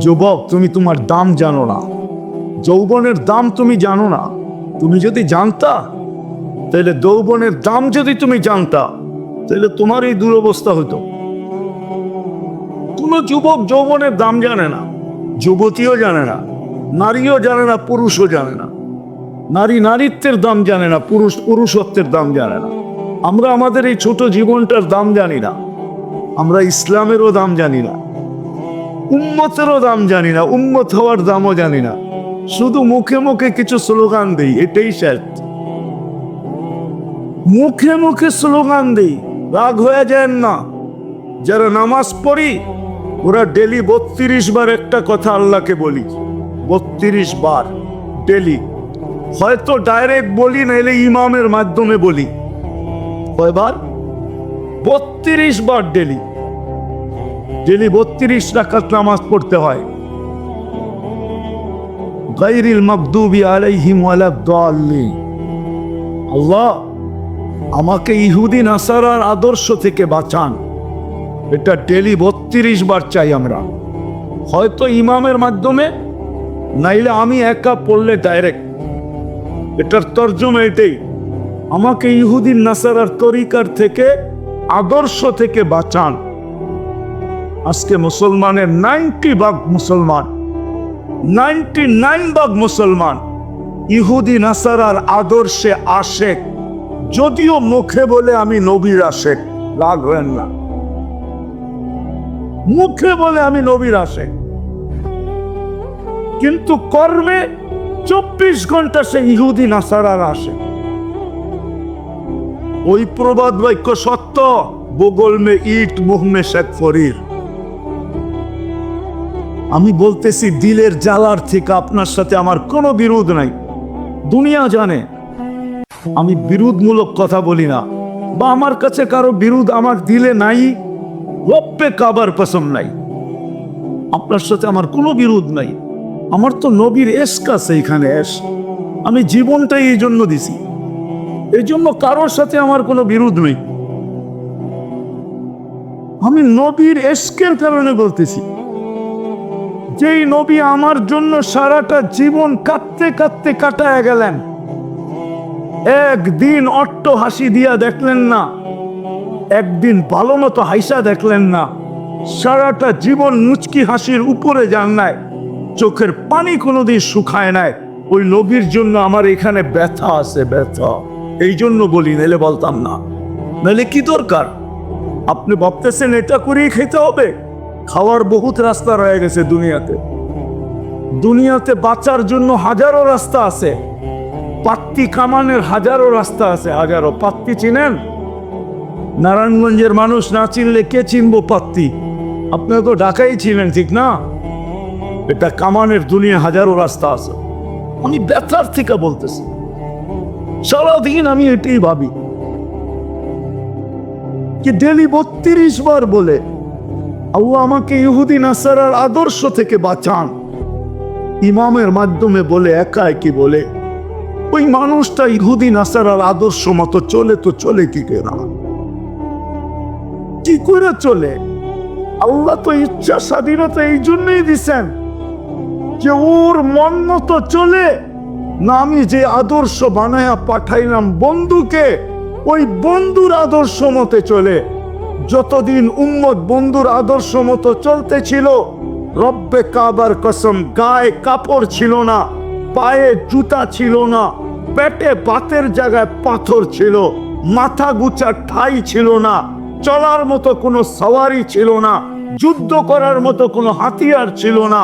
যুবক, তুমি তোমার দাম জানো না, যৌবনের দাম তুমি জানো না। তুমি যদি জানতা, তাহলে যৌবনের দাম যদি তুমি জানতা, তাহলে তোমার এই দুরবস্থা হতো। কোন যুবক যৌবনের দাম জানে না, যুবতীও জানে না, নারীও জানে না, পুরুষও জানে না। নারী নারীত্বের দাম জানে না, পুরুষ পুরুষত্বের দাম জানে না। আমরা আমাদের এই ছোট জীবনটার দাম জানি না। আমরা ইসলামেরও দাম জানি না, উম্মতেরও দাম জানি না, উম্মত হওয়ার দামও জানি না। শুধু মুখে মুখে কিছু স্লোগান দেই, এটাই শেষ। মুখে মুখে স্লোগান দেই, রাগ হয়ে যায় না। যারা নামাজ পড়ি ওরা ডেলি 32 বার একটা কথা আল্লাহকে বলি, 32 বার ডেলি। হয়তো ডাইরেক্ট বলি, নাইলে ইমামের মাধ্যমে বলি। কয়বার? 32 বার ডেলি। ডেলি 32 রাকাত নামাজ পড়তে হয়। গায়রিল মাগদুবি আলাইহিম ওয়ালাদ-দাল্লিন। আল্লাহ আমাকে ইহুদি নাসারার আদর্শ থেকে বাঁচান, এটা ডেলি 32 বার চাই আমরা। হয়তো ইমামের মাধ্যমে, নাইলে আমি একা পড়লে ডাইরেক্ট। এটার তর্জমা এটাই, আমাকে ইহুদি নাসারার তরিকার থেকে, আদর্শ থেকে বাঁচান। আজকে মুসলমানের 90% মুসলমান, 99% মুসলমান ইহুদি নাসারার আদর্শে আশেক। যদিও মুখে বলে আমি নবীর আশেক, রাগ হবেন না, মুখে বলে আমি নবীর আশেক, কিন্তু কর্মে 24 ঘন্টা সে ইহুদি নাসারার আশেক। ওই প্রবাদ বাক্য সত্য, বগল মে ইট মুহ মে শেখ ফরির। আমি বলতেছি দিলের জ্বালার থেকে, আপনার সাথে আমার কোনো বিরোধ নাই। দুনিয়া জানে আমি বিরোধমূলক কথা বলি না, বা আমার কাছে কারো বিরোধ আমার দিলে নাই, রব্বে কাবার কসম নাই। আপনার সাথে আমার কোনো বিরোধ নাই। আমার তো নবীর এশক আছে, এখানে এশ। আমি জীবনটাই এই জন্য দিছি, এই জন্য কারোর সাথে আমার কোনো বিরোধ নেই। আমি নবীর এশকের কারণে বলতেছি, যেই নবী আমার জন্য সারাটা জীবন কাঁদতে কাঁদতে কাটায় গেলেন, একদিন অট্ট হাসি দিয়া দেখলেন না, একদিন ভালো মতো হাসা দেখলেন না, সারাটা জীবন মুচকি হাসির উপরে যান নাই, চোখের পানি কোনোদিন শুকায় নাই। ওই নবীর জন্য আমার এখানে ব্যথা আছে, ব্যথা। এই জন্য বলি, নাহলে বলতাম না। নাহলে কি দরকার? আপনি ভাবতেছেন এটা করেই খেতে হবে? খাওয়ার বহুত রাস্তা রয়ে গেছে দুনিয়াতে। দুনিয়াতে বাঁচার জন্য হাজারো রাস্তা আছে, পাত্তি কামানের হাজারো রাস্তা আছে, হাজারো। পাত্তি চিনেন? নারায়ণগঞ্জের মানুষ না চিনলে কে চিনবো পাত্তি? আপনারা তো ঢাকাই ছিলেন, ঠিক না? এটা কামানের দুনিয়া, হাজারো রাস্তা আছে। আমি ব্যথার থেকে বলতেছি, সারাদিন আমি এটাই ভাবি কি ডেলি 32 বার বলে আল্লাহ আমাকে ইহুদি নাসারার আদর্শ থেকে বাঁচান। ইমামের মাধ্যমে বলে, একা কি বলে? ওই মানুষটা ইহুদি নাসারার আদর্শ মতো চলে তো চলে কি করে? কি করে চলে? আল্লাহ তো ইচ্ছা স্বাধীনতা এই জন্যই দিছেন যে ওর মন মতো চলে না। আমি যে আদর্শ বানায়া পাঠাইলাম বন্ধুকে, ওই বন্ধুর আদর্শ মতে চলে। যতদিন উম্মত বন্ধুর আদর্শ মতো চলতে ছিল, রব্বে কাবার কসম, গায়ে কাপড় ছিল না, পায়ে জুতা ছিল না, পেটে ভাতের জায়গায় পাথর ছিল, মাথা গুছা ঠাই ছিল না, চলার মতো কোনো সওয়ারি ছিল না, যুদ্ধ করার মতো কোনো হাতিয়ার ছিল না।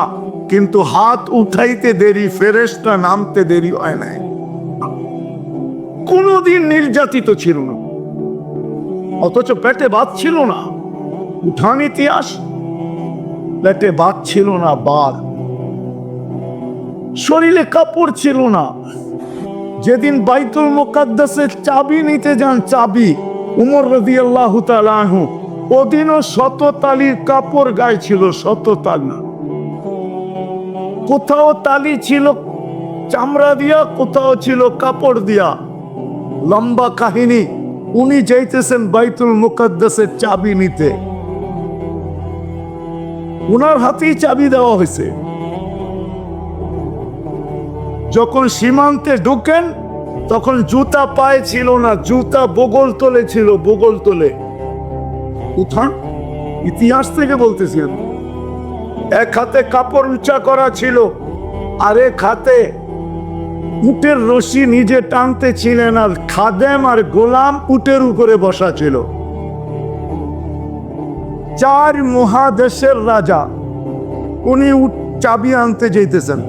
কিন্তু হাত উঠাইতে দেরি, ফেরেশতা নামতে দেরি হয় নাই। কোনোদিন নির্যাতিত ছিল না, অথচ পেটে ভাত ছিল না। উঠান ইতিহাস, পেটে ভাত ছিল না, বাদ। শরীরে কাপড় ছিল না। যেদিন বাইতুল মুকাদ্দাসের চাবি নিতে যান, চাবি, উমর রাদিয়াল্লাহু তাআলা আনহু, ওদিনও 100 তালির কাপড় গায়ে ছিল, 100 তালি। কোথাও তালি ছিল চামড়া দিয়া, কোথাও ছিল কাপড় দিয়া। লম্বা কাহিনী। উনি যাইতেছেন বাইতুল মুকাদ্দাসের চাবি নিতে, ওনার হাতেই চাবি দেওয়া হয়েছে। যখন সীমান্তে ঢুকেন তখন জুতা পায়ে ছিল না, জুতা বগল তলে ছিল, বগল তলে। উঠান, ইতিহাস থেকে বলতেছি আমি। এক হাতে কাপড় উঁচা করা ছিল, আরেক হাতে উটের রশি নিজে টানতে ছিলেন, আর খাদেম আর গোলাম উটের উপরে বসা ছিল। 4 মহাদেশের রাজা, উনি চাবি আনতে যেতেছেন।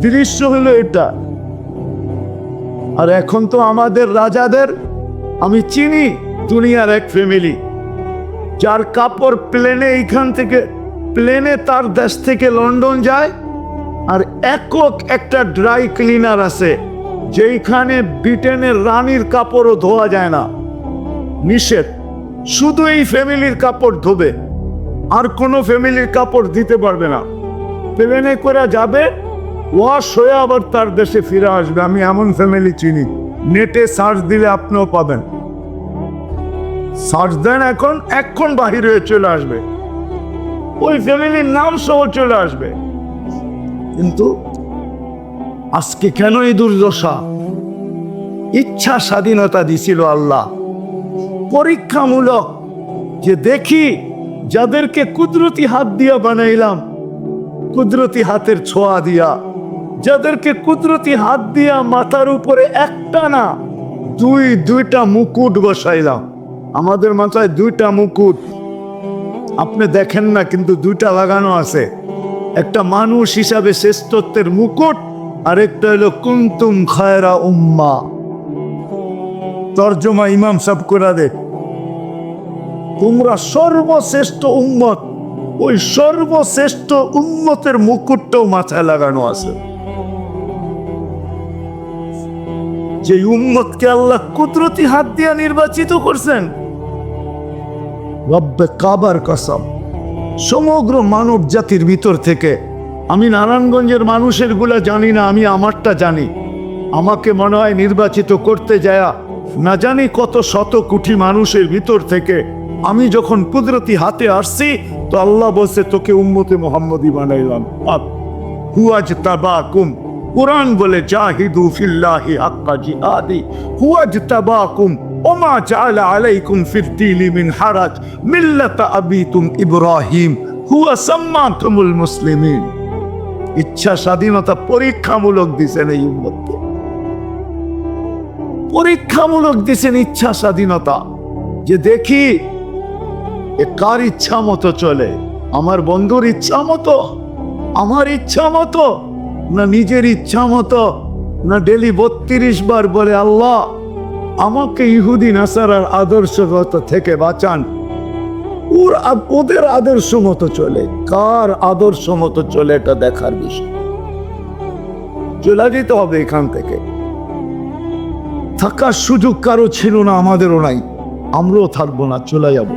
দৃশ্য হলো এটা। আর এখন তো আমাদের রাজাদের আমি চিনি, দুনিয়ার এক ফ্যামিলি, যার কাপড় প্লেনে এইখান থেকে, প্লেনে তার দেশ থেকে লন্ডন যায়, আর একক একটা ড্রাই ক্লিনার আছে যেখানে ব্রিটেনের রানীর কাপড়ও ধোয়া যায় না, নিষেধ। শুধু এই ফ্যামিলির কাপড় ধোবে, আর কোনো ফ্যামিলির কাপড় দিতে পারবে না। প্লেনে করে যাবে, ওয়াশ হয়ে আবার তার দেশে ফিরে আসবে। আমি এমন ফ্যামিলি চিনি, নেটে সার্চ দিলে আপনিও পাবেন। সার্চ দেন এখন বাহির হয়ে চলে আসবে, ওই ফ্যামিলির নাম সহ চলে আসবে। কিন্তু আজকে কেন এই দুর্দশা? ইচ্ছা স্বাধীনতা দিছিল আল্লাহ, পরীক্ষামূলক, যে দেখি যাদেরকে কুদরতি হাত দিয়া বানাইলাম, কুদরতি হাতের ছোঁয়া দিয়া, যাদেরকে কুদরতি হাত দিয়া মাথার উপরে একটা না দুইটা মুকুট বসাইলাম। আমাদের মাথায় 2টা মুকুট আপনি দেখেন না, কিন্তু 2টা লাগানো আছে। একটা মানুষ হিসাবে শ্রেষ্ঠত্বের মুকুট, আর একটা হলো কুনতুম খায়রা উম্মা। তর্জমা ইমাম সাহেব করে দে, তোমরা সর্বশ্রেষ্ঠ উম্মত। ওই সর্বশ্রেষ্ঠ উম্মতের মুকুটটাও মাথায় লাগানো আছে। যে উম্মতকে আল্লাহ কুদরতি হাত দিয়া নির্বাচিত করছেন, রব্বে কাবার কসম, সমগ্র মানব জাতির ভিতর থেকে, আমি নারায়ণগঞ্জের মানুষের গুলা জানি না, আমি আমারটা জানি। আমাকে মনে হয় নির্বাচিত করতে যায় না জানি কত শত কোটি মানুষের ভিতর থেকে আমি যখন কুদরতি হাতে আসছি, তো আল্লাহ বলছে তোকে উম্মতে মুহাম্মদী বানাইলাম। হুয়াজতাবাকুম, কুরআন বলে জাহিদু ফিল্লাহি হাক্কা জিহাদি, হুয়াজতাবাকুম ওমা জাআলা আলাইকুম ফিদ-দীনি মিন হারাজ মিল্লাতা আবিকুম ইব্রাহিম হুয়া সাম্মাকুমুল মুসলিমিন। ইচ্ছা স্বাধীনতা পরীক্ষামূলক দিছেন এই উম্মতকে, পরীক্ষামূলক দিছেন ইচ্ছা স্বাধীনতা, যে দেখি এ কার ইচ্ছা মতো চলে। আমার বন্ধুর ইচ্ছা মতো, আমার ইচ্ছা মতো, না নিজের ইচ্ছা মতো, না ডেলি 32 বার বলে আল্লাহ আমাকে ইহুদি নাসারার আদর্শগত থেকে বাঁচান। ওদের আদর্শ মতো চলে, কার আদর্শ মতো চলে এটা দেখার বিষয়। চলে যেতে হবে এখান থেকে। থাকার সুযোগ কারো ছিল না, আমাদেরও নাই, আমরাও থাকবো না, চলে যাব।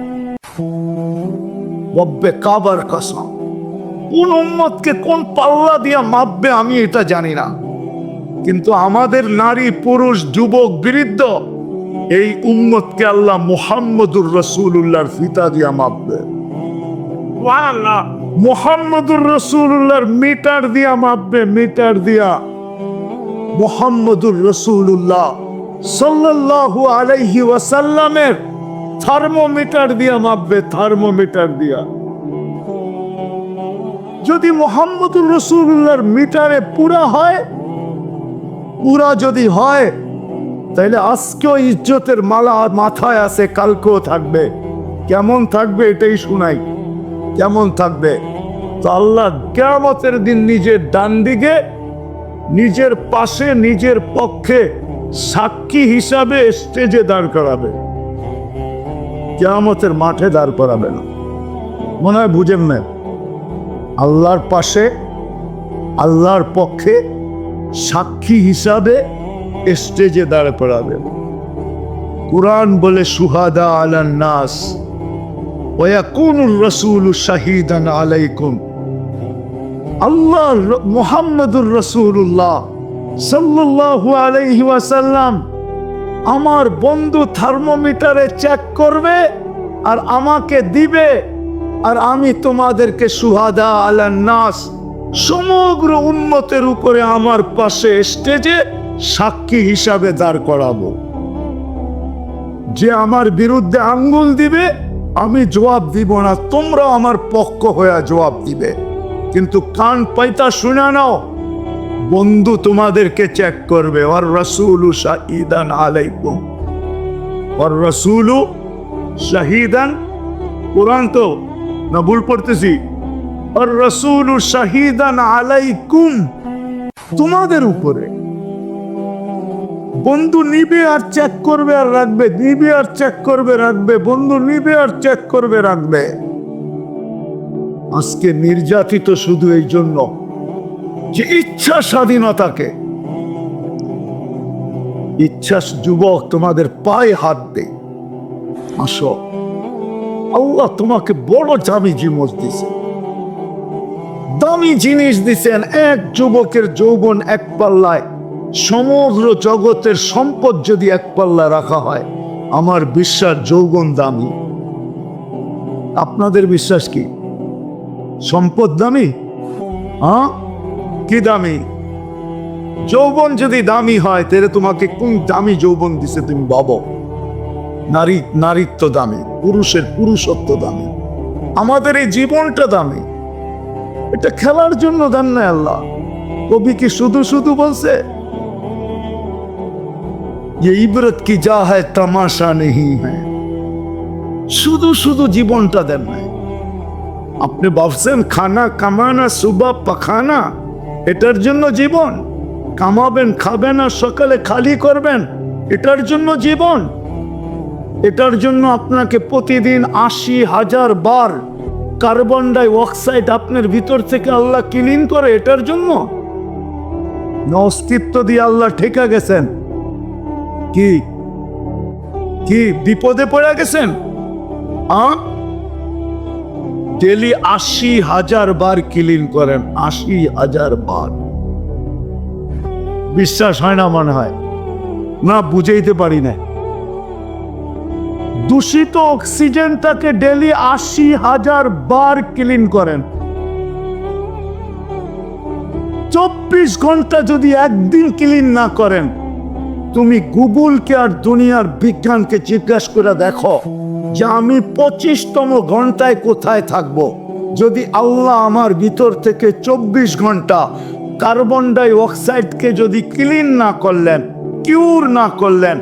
রব্বে কাবার কসম, কোন উম্মতকে কোন পাল্লা দিয়া মাপবে আমি এটা জানি না, কিন্তু আমাদের নারী পুরুষ যুবক বৃদ্ধ এই উম্মতকে আল্লাহ মুহাম্মদুর রাসূলুল্লাহর ফিতা দিয়া মাপবে। মুহাম্মদুর রাসূলুল্লাহর মিটার দিয়া মাপবে, মিটার দিয়া। মুহাম্মদুর রাসূলুল্লাহ সাল্লাল্লাহু আলাইহি ওয়াসাল্লামের থার্মোমিটার দিয়া মাপবে, থার্মোমিটার দিয়া। যদি মুহাম্মদুর রাসূলুল্লাহর মিটারে পুরা হয়, পুরা যদি হয়, তাহলে আজকেও ইজ্জতের মালা মাথায় আছে, কালকেও থাকবে। কেমন থাকবে এটাই শুনাই, কেমন থাকবে। তো আল্লাহ কিয়ামতের দিন নিজের ডান দিকে, নিজের পাশে, নিজের পক্ষে সাক্ষী হিসাবে স্টেজে দাঁড় করাবে, কিয়ামতের মাঠে দাঁড় করাবে না। মনে হয় বুঝেন না? আল্লাহর পাশে, আল্লাহর পক্ষে সাক্ষী হিসাবে স্টেজে দাঁড় করাবে। কুরআন বলে শুহাদা আলান নাস ওয়া ইয়াকুনুর রাসূলু শাহীদান আলাইকুম। আল্লাহ মুহাম্মদুর রাসূলুল্লাহ সাল্লাল্লাহু আলাইহি ওয়াসাল্লাম আমার বন্ধু থার্মোমিটারে চেক করবে আর আমাকে দিবে, আর আমি তোমাদেরকে শুহাদা আলান নাস, সমগ্র উম্মতের উপরে আমার পাশে স্টেজে সাক্ষী হিসাবে দাঁড় করাবো। যে আমার বিরুদ্ধে আঙ্গুল দিবে আমি জবাব দিব না, তোমরা আমার পক্ষ হয়ে জবাব দিবে। কিন্তু কান পাইতা শুনে নাও, বন্ধু তোমাদেরকে চেক করবে। ওয়ার রাসূলু শাহিদান আলাইকুম, ওয়ার রাসূলু শাহিদান, কোরআন তো না ভুল পড়তেছি? ওয়ার রাসূলু শাহিদান আলাইকুম, তোমাদের উপরে। বন্ধু নিবে আর চেক করবে আর রাখবে, নিবে আর চেক করবে রাখবে, বন্ধু নিবে আর চেক করবে রাখবে। আজকে নির্যাতিত শুধু এই জন্য যে ইচ্ছা স্বাধীনতাকে, ইচ্ছা। যুবক তোমাদের পায়ে হাত দে, আসো, আল্লাহ তোমাকে বড় দামি জিনিস দিছে, দামি জিনিস দিছেন। এক যুবকের যৌবন এক পাল্লায়, সমগ্র জগতের সম্পদ যদি এক পাল্লা রাখা হয়, আমার বিশ্বাস যৌবন দামি। আপনাদের বিশ্বাস কি সম্পদ দামি? হ্যাঁ, কি দামি? যৌবন যদি দামি হয় তাহলে তোমাকে কোন দামি যৌবন দিছে তুমি ভাবো। নারীত্ব দামি, পুরুষের পুরুষত্ব দামি, আমাদের এই জীবনটা দামি। এটা খেলার জন্য দেন না আল্লাহ। কবি কি শুধু শুধু বলছে ये इबरत की जा है तमाशा नहीं है, শুধু শুধু জীবনটা দেন নাই। আপনি ভাবছেন খানা কামানা সুবা পাখানা, এটার জন্য জীবন? কামাবেন, খাবেন আর সকালে খালি করবেন, এটার জন্য জীবন? এটার জন্য আপনাকে প্রতিদিন ৮০,০০০ বার কার্বন ডাই অক্সাইড আপনার ভিতর থেকে আল্লাহ ক্লিন করে, এটার জন্য? না অস্তিত্ব দিয়ে আল্লাহ ঠেকা গেছেন? কি কি বিপদে পড়ে গেছেন? ডেলি ৮০,০০০ বার ক্লিন করেন, ৮০,০০০ বার। বিশ্বাস হয় না মনে হয়? না, বুঝাইতে পারি না। দূষিত অক্সিজেনটাকে ডেলি ৮০,০০০ বার ক্লিন করেন। ২৪ ঘন্টা যদি একদিন ক্লিন না করেন, তুমি গুগলকে আর দুনিয়ার বিজ্ঞানকে জিজ্ঞাসা করে দেখো যে আমি ২৫তম ঘন্টায় কোথায় থাকব। যদি আল্লাহ আমার ভিতর থেকে ২৪ ঘন্টা কার্বন ডাই অক্সাইডকে যদি ক্লিন না করলেন, কিউর না করলেন,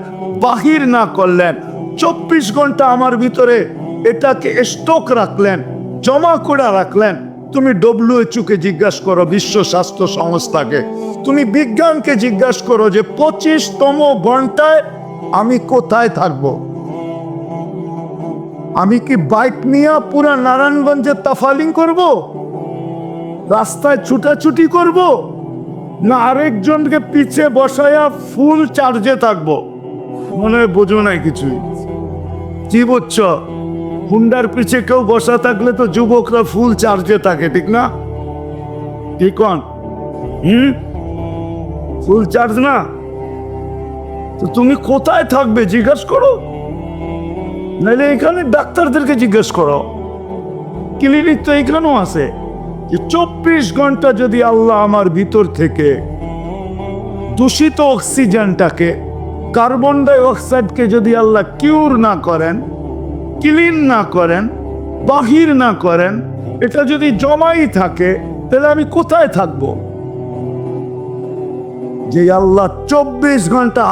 বাহির না করলেন, ২৪ ঘন্টা আমার ভিতরে এটাকে স্টক রাখলেন, জমা করে রাখলেন, তুমি WHO কে জিজ্ঞাসা করো, বিশ্ব স্বাস্থ্য সংস্থাকে, তুমি বিজ্ঞানকে জিজ্ঞাসা করো যে ২৫তম ঘন্টায় আমি কোথায় থাকব। আমি কি বাইক নিয়ে পুরা নারায়ণগঞ্জে তাফালিং করব, রাস্তায় ছুটাছুটি করব, না আরেকজনকে পিছে বসায়া ফুল চার্জে থাকবো? মনে হয় বোঝো নাই কিছুই। কি বুঝছ? হুন্ডার পিছে কেউ বসা থাকলে তো যুবকরা ফুল চার্জে থাকে, ঠিক না? ঠিক কন? ফুল চার্জ না? তো তুমি কোথায় থাকবে জিজ্ঞাসা করো, নাহলে এখানে ডাক্তারদেরকে জিজ্ঞেস করো। ক্লিনিক তো এখানেও আছে। ২৪ ঘন্টা যদি আল্লাহ আমার ভিতর থেকে দূষিত অক্সিজেনটাকে, কার্বন ডাই অক্সাইডকে যদি আল্লাহ কিউর না করেন, ক্লিন না করেন, বাহির না করেন, এটা যদি জমাই থাকে, তাহলে আমি কোথায় থাকব? যে আল্লাহ ২৪ ঘন্টা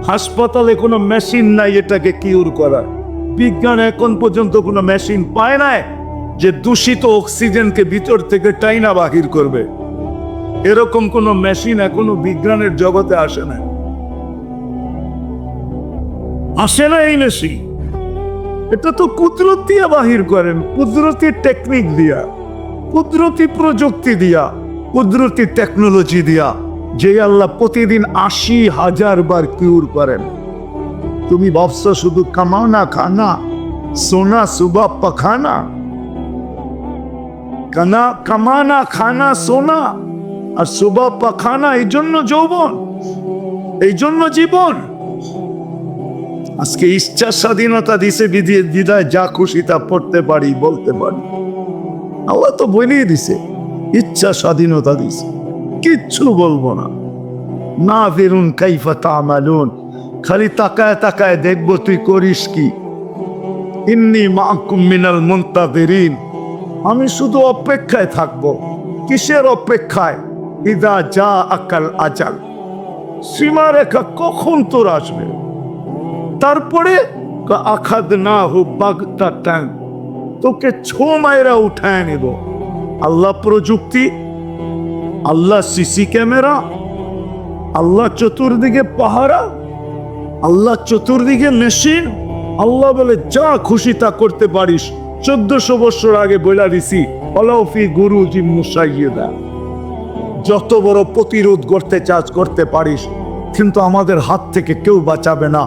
হাসপাতালে কোনো মেশিন নাই এটাকে কিউর করার। বিজ্ঞান এখন পর্যন্ত কোনো মেশিন পায় নাই যে দূষিত অক্সিজেনকে ভিতর থেকে টাইনা বাহির করবে। এরকম কোনো মেশিন এখনো বিজ্ঞানের জগতে আসে না। এই মেশিন, এটা তো কুদরত দিয়া বাহির করেন, কুদরতি টেকনিক দিয়া, কুদরতি প্রযুক্তি দিয়া, কুদরতি টেকনোলজি দিয়া, যে আল্লাহ প্রতিদিন ৮০,০০০ বার কিউর করেন। তুমি ভাবছো শুধু কামানা খানা সোনা সুবা পাখানা, কামানা খানা সোনা আর সুবা পাখানা, এই জন্য যৌবন, এই জন্য জীবন। আজকে ইচ্ছা স্বাধীনতা দিছে বিদায় যা খুশি তা পড়তে পারি, বলতে পারি। আল্লাহ তো বলেই দিছে ইচ্ছা স্বাধীনতা দিছে, কিচ্ছু বলবো না। না ফিরুন কাইফা তামালুন, খালি তাকায় তাকায় দেখবো তুই করিস কি। ইন্নী মাআকুম মিনাল মুনতাযিরিন, আমি শুধু অপেক্ষায় থাকবো। কিসের অপেক্ষায়? ইদা যা আকাল আজাল, সীমারেখা কখন তোর আসবে। তারপরে আখাযনাহু বাগতাতান, তোকে ছো মাইরা উঠায় নেব। আল্লাহ প্রযুক্তি, আল্লাহ সিসি ক্যামেরা, আল্লাহ চতুর্দিকে পাহারা, আল্লাহ চতুর্দিকে মেশিন। আল্লাহ বলে যা খুশি তা করতে পারিস। 1400 বছর আগে বইলা দিছি অলৌফি গুরুজি মুসাইয়্যিদা, যত বড় প্রতিরোধ করতে চাস করতে পারিস, কিন্তু আমাদের হাত থেকে কেউ বাঁচাবে না।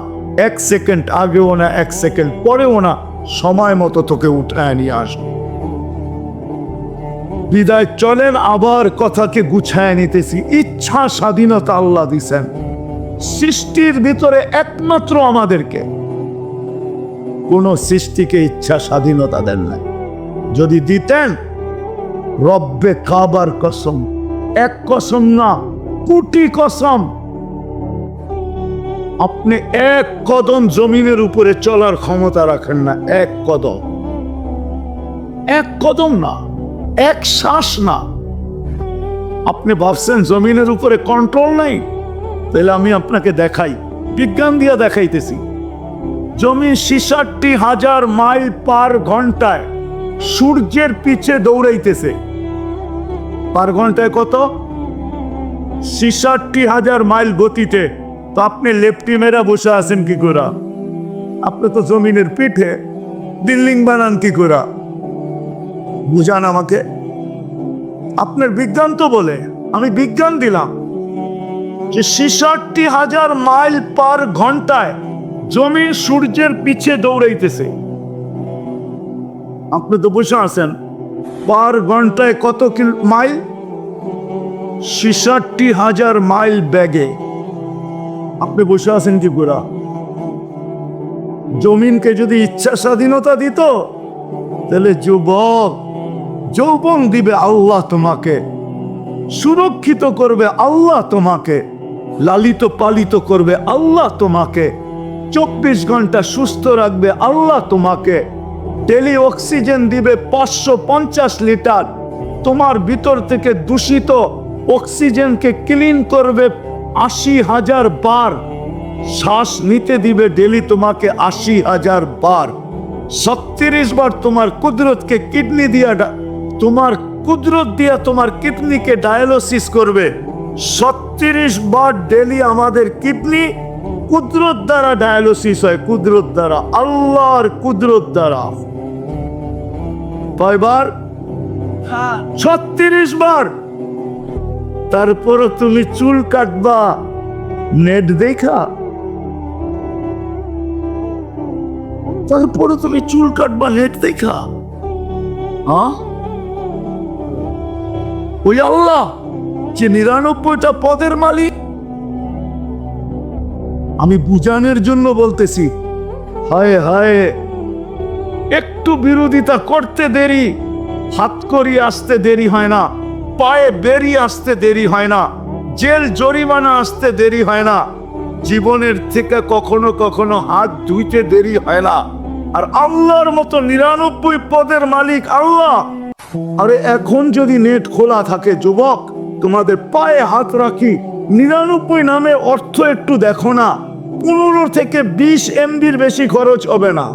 1 সেকেন্ড আগেও না, 1 সেকেন্ড পরেও না, সময় মতো তোকে উঠায় নিয়ে আসবে। বিদায় চলেন, আবার কথাকে গুছায় নিতেছি। ইচ্ছা স্বাধীনতা আল্লাহ দিছেন সৃষ্টির ভিতরে একমাত্র আমাদেরকে, কোন সৃষ্টিকে ইচ্ছা স্বাধীনতা দেন না। যদি দিতেন, রব্বে কাবার কসম, এক কসম না, কোটি কসম, আপনি 1 কদম জমিনের উপরে চলার ক্ষমতা রাখেন না। 1 কদম, 1 কদম না, 1 শ্বাস না। আপনি ভাবছেন জমিনের উপরে কন্ট্রোল নাই? তাহলে আমি আপনাকে দেখাই, বিজ্ঞান দিয়া দেখাইতেছি। জমি 66,000 মাইল পার ঘন্টায় সূর্যের পিছে দৌড়াইতেছে। পার ঘন্টায় কত? 66,000 মাইল গতিতে। তো আপনি লেফটি মেরা বসে আছেন কি করে? আপনি তো জমিনের পিঠে, বিল্ডিং বানান কি করে? বুঝান আমাকে। আপনার বিজ্ঞান তো বলে, আমি বিজ্ঞান দিলাম যে 66,000 মাইল পার ঘন্টায় জমি সূর্যের পিছে দৌড়াইতেছে। আপনি তো বসে আছেন, পার ঘন্টায় কত মাইল? 66,000 মাইল বেগে আপনি বসে আছেন কি করে? জমিনকে যদি ইচ্ছা স্বাধীনতা দিত, তাহলে যৌবন দিবে আল্লাহ তোমাকে, সুরক্ষিত করবে আল্লাহ তোমাকে, লালিত পালিত করবে আল্লাহ তোমাকে, 24 ঘন্টা সুস্থ রাখবে আল্লাহ তোমাকে, ডেলি অক্সিজেন দিবে 550 লিটার, তোমার ভিতর থেকে দূষিত অক্সিজেনকে ক্লিন করবে 80,000 বার, শ্বাস নিতে দিবে ডেলি তোমাকে 80,000 বার, 36 বার তোমার কুদরতকে কিডনি দিয়া, তোমার কুদরত দিয়া তোমার কিডনিকে ডায়ালিসিস করবে। 36 বার ডেলি আমাদের কিডনি কুদরত দ্বারা ডায়ালিসিস হয়, কুদরত দ্বারা, আল্লাহর কুদরত দ্বারা। কয়বার? 36 বার। তারপরে তুমি চুল কাটবা নেট দেখা, তারপরে তুমি চুল কাটবা নেট দেখা। হ্যাঁ, ওই আল্লাহ যে 99টা পদের মালিক। আমি বুঝানোর জন্য বলতেছি। হায় হায়, একটু বিরোধিতা করতে দেরি, হাত করি আসতে দেরি হয় না, পায়ে বেরিয়ে আসতে দেরি হয় না, জেল জরিমানা আসতে দেরি হয় না, জীবনের থেকে কখনো কখনো হাত ধুইতে দেরি হয় না। আর আল্লাহর মতো 99 পদের মালিক আল্লাহ। আরে এখন যদি নেট খোলা থাকে, যুবক, তোমাদের পায়ে হাত রাখি, 99 নামে অর্থ একটু দেখো না, 15 থেকে 20 MBর বেশি খরচ হবে না।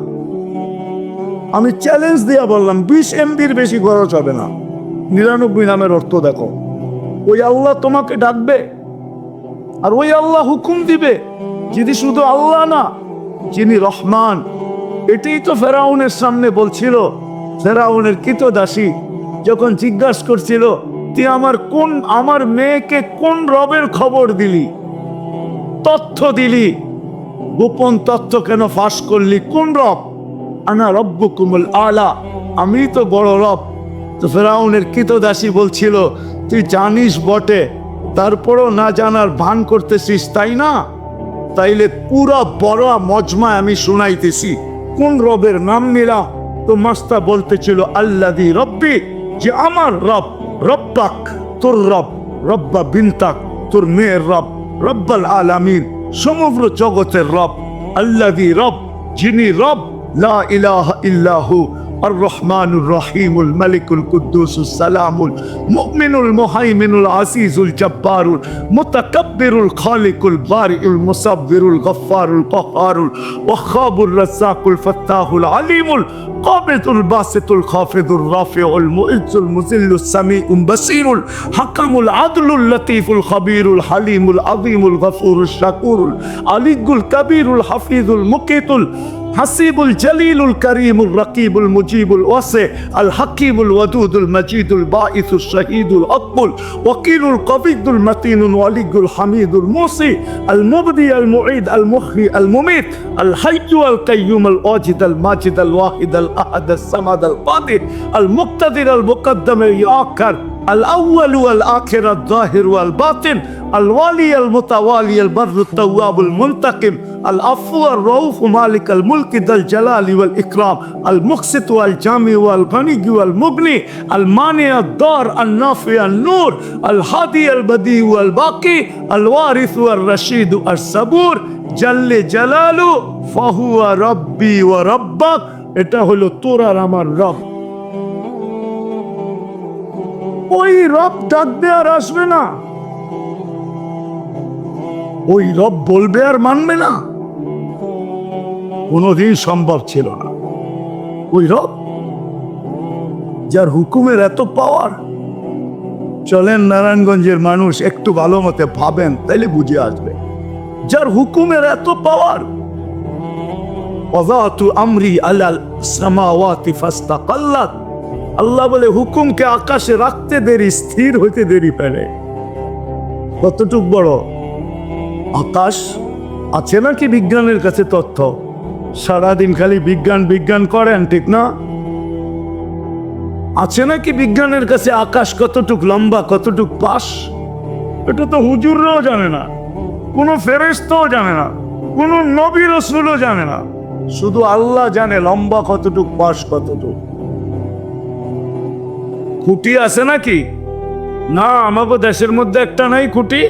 আমি চ্যালেঞ্জ দিয়া বললাম, 20 MBর বেশি খরচ হবে না। 99 নামের অর্থ দেখো। ওই আল্লাহ তোমাকে ডাকবে, আর ওই আল্লাহ হুকুম দিবে। যদি শুধু আল্লাহ না, যিনি রহমান। এটাই তো ফেরাউনের সামনে বলছিল, ফেরাউনের কৃতদাসী যখন জিজ্ঞাসা করছিল, তুই আমার মেয়েকে কোন রবের খবর দিলি, তথ্য দিলি, গোপন তথ্য কেন ফাঁস করলি, কোন রব? আনা রব্বুকুমুল আলা, আমি তো বড় রব। তো ফেরাউনের কৃতদাসী বলছিল, তুই জানিস বটে, তারপরও না জানার ভান করতেছিস, তাই না? তাইলে পুরা বড় মজমায় আমি শুনাইতেছি কোন রবের নাম নিলা, তো মাস্তা বলতেছিল আল্লাযী রব্বি, যে আমার রব, রব্বাক তোর রব, রব্বা বিনতাক তোর মেয়ের রব, রব্বাল আলামিন সমগ্র জগতের রব, আল্লাযী রব যিনি রব, লা ইলাহা ইল্লাহু الرحمن الرحيم الملك القدوس السلام المؤمن المهيمن العزيز الجبار المتكبر الخالق البارئ المصور الغفار القهار الوهاب الرزاق الفتاح العليم القابض الباسط الخافض الرافع المعز المذل السميع البصير الحكم العدل اللطيف الخبير الحليم العظيم الغفور الشكور العلي الكبير الحفيظ المقيت حسيب الجليل الكريم الرقيب المجيب الواسع الحكيم الودود المجيد الباعث الشهيد الأقبل وكيل القبيض المتين الولي الحميد الموصي المبدي المعيد المحيي المميت الحي القيوم الواجد الماجد الواحد الأحد الصمد القادر المقتدر المقدم الآخر الأول والآخر الظاهر والباطن الوالي المتوالي البر التواب المنتقم العفو الرؤوف مالك الملك ذا الجلال والإكرام المقسط والجامع والغني والمغني المانع الضار النافع النور الهادي البديع والباقي الوارث والرشيد الصبور جل جلاله فهو ربي وربك। এটা হলো তোর আর আমার রব। ওই রব ডাকবে আর আসবে না, ওই রব বলবে আর মানবে না, কোনোদিন সম্ভব ছিল না। ওই রব যার হুকুমের এত পাওয়ার, চলেন নারায়ণগঞ্জের মানুষ একটু ভালো মতে ভাবেন, তাইলে বুঝে আসবে। যার হুকুমের এত পাওয়ার, ওয়াযাতু আমরি আলাল সামাওয়াতি ফাস্তাকাল্লাত, আল্লাহ বলে হুকুমকে আকাশে রাখতে দেরি, স্থির হইতে দেরি ফেলে। কতটুক বড় আকাশ! আছে নাকি বিজ্ঞানের কাছে তথ্য? সারাদিন খালি বিজ্ঞান বিজ্ঞান করেন, ঠিক না? আছে নাকি বিজ্ঞানের কাছে আকাশ কতটুক লম্বা, কতটুক পাশ? এটা তো হুজুররাও জানে না, কোনো ফেরেশতাও জানে না, কোনো নবী রাসূলও জানে না। শুধু আল্লাহ জানে লম্বা কতটুক, পাশ কতটুক। খুঁটি আছে নাকি? না, আমাদের দেশের মধ্যে একটা নাই খুঁটি।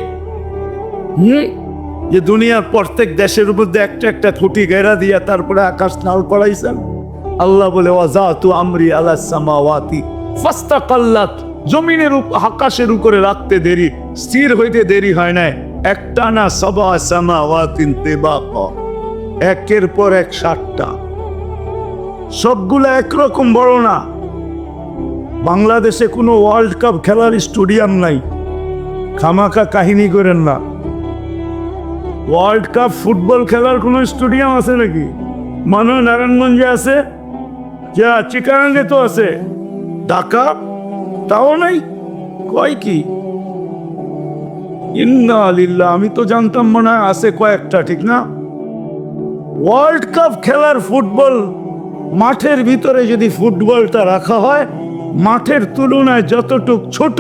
যে দুনিয়ার প্রত্যেক দেশের মধ্যে একটা একটা খুঁটি ঘেরা দিয়া তারপরে আকাশ নাল করাইছেন। আল্লাহ বলে ওয়াযাতু আমরি আলাস সামাওয়াতি ফাস্তাকাল্লাত, জমিনের আকাশের উপরে রাখতে দেরি, স্থির হইতে দেরি হয় না। একটা না, সাবা সামাওয়াতিন তিবাকা, একের পর এক 7টা, সবগুলা একরকম বড় না। বাংলাদেশে কোনো ওয়ার্ল্ড কাপ খেলার স্টেডিয়াম নাই, খামাখা কাহিনী করেন না। ওয়ার্ল্ড কাপ ফুটবল খেলার কোনো স্টেডিয়াম আছে নাকি? মনে হয় নারায়ণগঞ্জে আছে, যা চিটাগাঙ্গে তো আছে, ঢাকা তাও নাই। কয় কি? ইন্না লিল্লাহ, আমি তো জানতাম মনে হয় আছে কয়েকটা, ঠিক না? ওয়ার্ল্ড কাপ খেলার ফুটবল মাঠের ভিতরে যদি ফুটবলটা রাখা হয়, মাঠের তুলনায় যতটুক ছোট,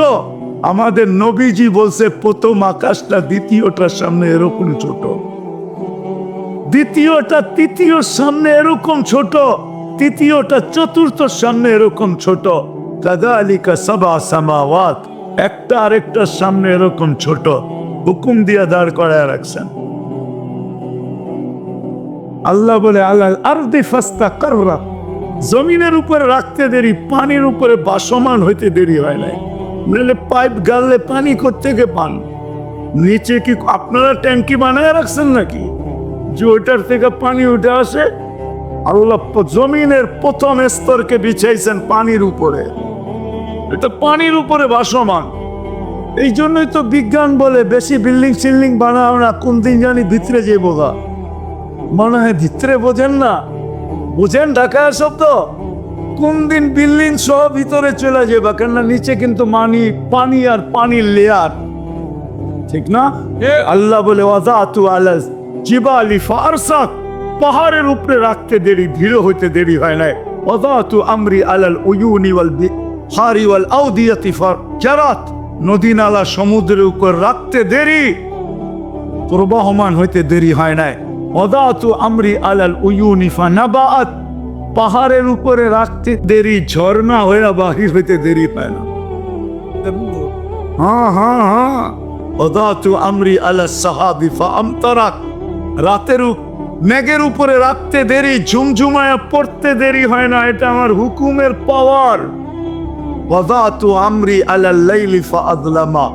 আমাদের নবীজি বলছে প্রথম আকাশটা দ্বিতীয়টার সামনে এরকম ছোট, দ্বিতীয়টা তৃতীয়র সামনে এরকম ছোট, তৃতীয়টা চতুর্থর সামনে এরকম ছোট। কাযালিকা সাবা সামাওয়াত, একটা আরেকটার সামনে এরকম ছোট, হুকুম দিয়া দাঁড় করায় রাখছেন। আল্লাহ বলে আলাল আরদি ফাস্তাকাররা, জমিনের উপরে রাখতে দেরি, পানির উপরে ভাসমান হইতে দেরি হয় নাই। নাহলে পাইপ গাললে পানি কোত্থেকে পান? নিচে কি আপনারা ট্যাঙ্কি বানায় রাখছেন নাকি যে ওইটার থেকে পানি উঠে আসে? আল্লাহ জমিনের প্রথম স্তরকে বিছাইছেন পানির উপরে, এটা পানির উপরে ভাসমান। এই জন্যই তো বিজ্ঞান বলে বেশি বিল্ডিং সিল্ডিং বানাও না, কোন দিন জানি ভিতরে যে বোঝা। মনে হয় ভিতরে বোঝেন না, বুঝেন ঢাকায় শব্দ, কোন দিন বিল্ডিং সহ ভিতরে চলে যাবে, কেননা নিচে কিন্তু পানি আর পানির লেয়ার, ঠিক না? আল্লাহ বলে ওয়াযাতু আলাল জিবালি ফারসাক, পাহাড়ের উপরে রাখতে দেরি, ধীর হইতে দেরি হয় না। ওয়াযাতু আমরি আলাল উয়ুনি ওয়াল বিহারি ওয়াল আউদিয়াতি ফাজারাত, নদী নালা সমুদ্রের উপর রাখতে দেরি, প্রবাহমান হইতে দেরি হয় নাই। ওয়াদাতু আমরি আলাল উয়ুনি ফানাবাআত, পাহাড়ের উপরে রাখতে দেরি, ঝর্ণা হয়ে বাহির হইতে দেরি হয় না। হ্যাঁ হ্যাঁ হ্যাঁ, ওয়াদাতু আমরি আলাস সাহাবি ফাআমতারাত, রাতের মেঘের উপরে রাখতে দেরি, ঝুমঝুমায়া পড়তে দেরি হয় না, এটা আমার হুকুমের পাওয়ার। ওয়াদাতু আমরি আলাল লাইলি ফাআযলামা,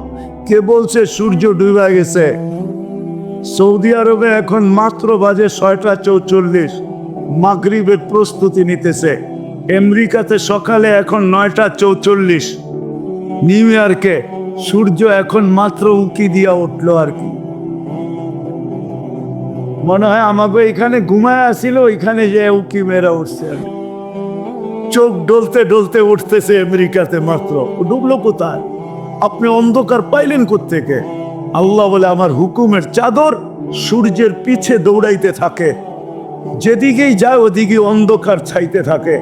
কে বলছে সূর্য ডুবে গেছে? সৌদি আরবে এখন মাত্র বাজে 6:44, মাগরিবের প্রস্তুতি নিতেছে। আমেরিকাতে সকালে এখন 9:44, নিউ ইয়র্কে সূর্য এখন মাত্র উঁকি দিয়া উঠলো আর কি। মনে হয় আমাকে এখানে ঘুমায় আসিল, এখানে যে উঁকি মেরা উঠছে, চোখ ডলতে ডলতে উঠতেছে আমেরিকাতে। মাত্র ডুবলো কোথায়? আপনি অন্ধকার পাইলেন কোত্থেকে? আল্লাহ বলে আমার হুকুমের চাদর সূর্যের পিছে দৌড়াইতে থাকে, যেদিকেই যায় ওদিকে অন্ধকার ছাইতে থাকে।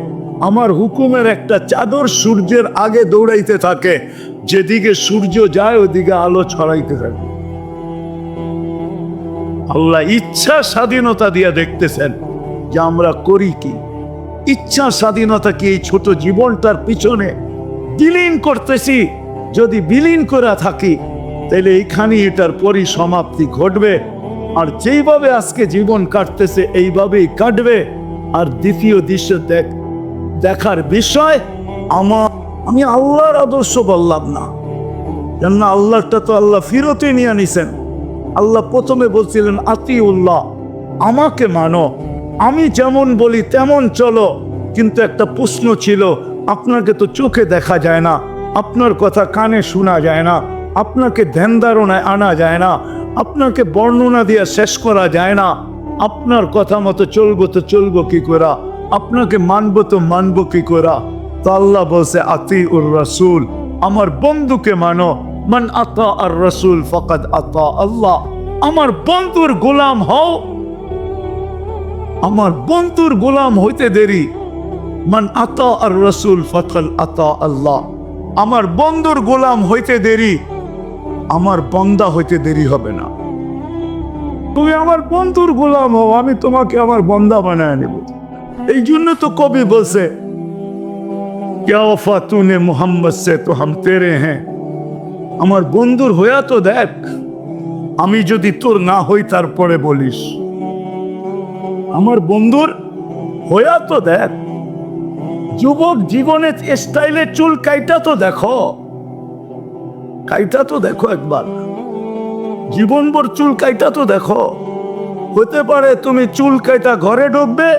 আমার হুকুমের একটা চাদর সূর্যের আগে দৌড়াইতে থাকে, যেদিকে সূর্য যায় ওদিকে আলো ছড়াইতে থাকে। আল্লাহ ইচ্ছা স্বাধীনতা দিয়ে দেখতেছেন যে আমরা করি কি। ইচ্ছা স্বাধীনতা কি এই ছোট জীবনটার পিছনে বিলীন করতেছি? যদি বিলীন করে থাকি তাহলে এইখানে এটার পরিসমাপ্তি ঘটবে। আর যেইভাবে আজকে জীবন কাটতেছে এইভাবেই কাটবে। আর দ্বিতীয় দৃশ্য দেখার বিষয়, আমি আল্লাহর আদর্শ বললাম না, কেননা আল্লাহটা তো আল্লাহ ফিরতে নিয়ে নিছেন। আল্লাহ প্রথমে বলছিলেন আতিউল্লাহ, আমাকে মানো, আমি যেমন বলি তেমন চলো। কিন্তু একটা প্রশ্ন ছিল, আপনাকে তো চোখে দেখা যায় না, আপনার কথা কানে শোনা যায় না, আপনাকে ধ্যান ধারণায় আনা যায় না, আপনাকে বর্ণনা দিয়ে শেষ করা যায় না। আপনার কথা মতো চলবো তো চলবো কি করা, আপনাকে মানবো তো মানবো কি করা? তো আল্লাহ বলছে আতিউর রাসূল, আমার বন্ধুকে মানো। মান আতা আর রাসূল ফাকাদ আতা আল্লাহ, আমার বন্ধুর গোলাম হও। আমার বন্ধুর গোলাম হইতে দেরি। মান আতা আর রাসূল ফাকাদ আতা আল্লাহ, আমার বন্ধুর গোলাম হইতে দেরি, আমার বান্দা হইতে দেরি হবে না। তুমি আমার বন্ধুর গোলাম হও, আমি তোমাকে আমার বান্দা বানায় নেব। এই জন্য তো কবি বলছে, क्या वफा तूने मोहम्मद से तो हम तेरे हैं। আমার বন্ধুর হইয়া তো দেখ, আমি যদি তোর না হই তারপরে বলিস। আমার বন্ধুর হইয়া তো দেখ। যুবক জীবনে স্টাইলে চুল কাইটা তো দেখো, কাইটা তো দেখো একবার, জীবনভর চুল কাইটা তো দেখো। হতে পারে তুমি চুল কাইটা ঘরে ঢুকবে,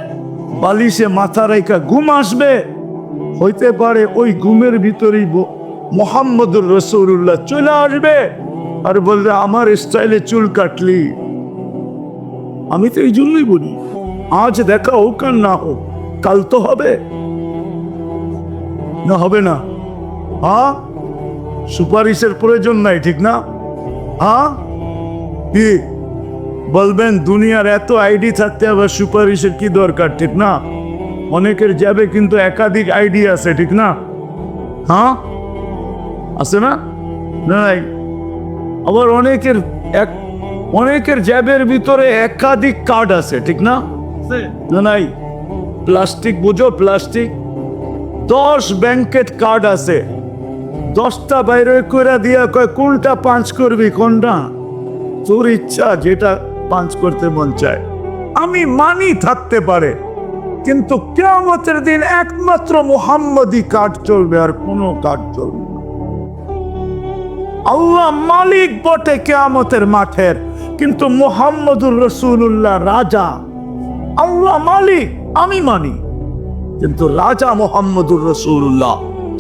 বালিশে মাথা রেখা ঘুম আসবে। হইতে পারে ওই ঘুমের ভিতরেই মুহাম্মদুর রাসূলুল্লাহ চলে আসবে আর বলবে আমার স্টাইলে চুল কাটলি। আমি তো এই জন্যই বলি, আজ দেখা হোক আর না হোক, কাল তো হবে না, হবে না? হ্যাঁ, সুপারিশের প্রয়োজন নাই, ঠিক না? হ্যাঁ, কি বলবেন? দুনিয়ার এত আইডি থাকতে আবার সুপারিশের কি দরকার, ঠিক না? অনেকের যাবে কিন্তু একাধিক আইডি আছে, ঠিক না? হ্যাঁ, আছে না? নাই। আবার অনেকের জ্যাবের ভিতরে একাধিক কার্ড আছে, ঠিক না? না নাই? প্লাস্টিক বুঝো, প্লাস্টিক 10 ব্যাংকের কার্ড আছে, 10টা বাইরে করে দিয়া কয় কোনটা পাঁচ করবি, কোনটা তোর ইচ্ছা, যেটা পাঁচ করতে মন চায়। আমি মানি থাকতে পারে, কিন্তু কিয়ামতের দিন একমাত্র মুহাম্মদী কার্ড চলবে, আর কোনো কার্ড চলবে না। আল্লাহ মালিক বটে কিয়ামতের মাঠের, কিন্তু মুহাম্মদুর রাসূলুল্লাহ রাজা। আল্লাহ মালিক, আমি মানি, কিন্তু রাজা মুহাম্মদুর রাসূলুল্লাহ